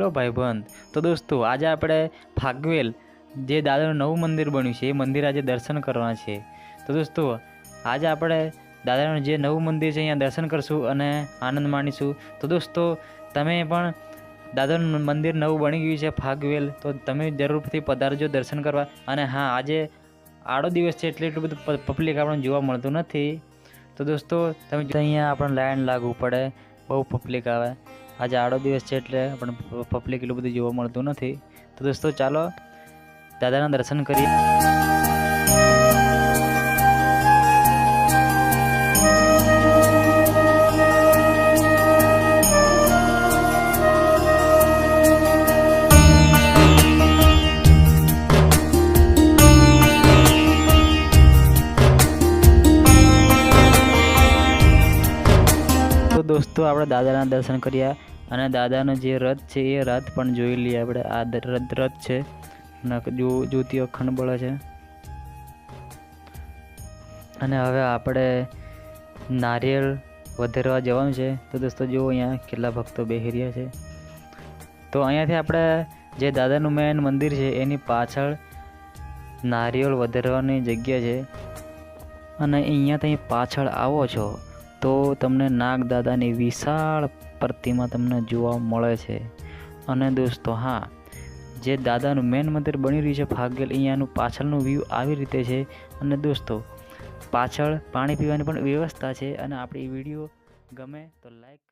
Hello ભાઈબંધ। તો દોસ્તો આજે આપણે ફાગવેલ જે દાદાનું નવું મંદિર બન્યું છે એ મંદિર આજે દર્શન કરવાના છે। તો દોસ્તો આજે આપણે દાદાનું જે નવું મંદિર છે અહીંયા દર્શન કરશું અને આનંદ માણીશું। તો દોસ્તો તમે પણ દાદાનું મંદિર નવું બની ગયું છે ફાગવેલ, તો તમે જરૂરથી પધારજો દર્શન કરવા। અને હા, આજે આડો દિવસ છે એટલે એટલું બધું પબ્લિક આપણને જોવા મળતું નથી। તો દોસ્તો તમે અહીંયા આપણને લાઈન લાગવું પડે, બહુ પબ્લિક આવે। આજે આડો દિવસ છે એટલે પણ પબ્લિક એટલું બધું જોવા મળતું નથી। તો દોસ્તો ચાલો દાદાના દર્શન કરીએ। તો દોસ્તો આપણે દાદાના દર્શન કર્યા અને દાદાનો જે રથ છે એ રથ પણ જોઈ લઈએ આપણે। આ રથ છે અને જ્યોતિ અખંડ બળે છે। અને હવે આપણે નારિયેળ વધારવા જવાનું છે। તો દોસ્તો જો અહીંયા કેટલા ભક્તો બેસી રહ્યા છે। તો અહીંયાથી આપણે જે દાદાનું મેન મંદિર છે એની પાછળ નારિયેળ વધારવાની જગ્યા છે અને અહીંયા તમે પાછળ આવો છો તો તમને નાગ દાદાની વિશાળ પ્રતિમા તમને જોવા મળે છે। અને દોસ્તો હા, જે દાદાનું મેન મંદિર બની રહ્યું છે ફાગવેલ, અહીંયાનું પાછળનું વ્યૂ આવી રીતે છે। અને દોસ્તો પાછળ પાણી પીવાની પણ વ્યવસ્થા છે। અને આપણી વિડીયો ગમે તો લાઈક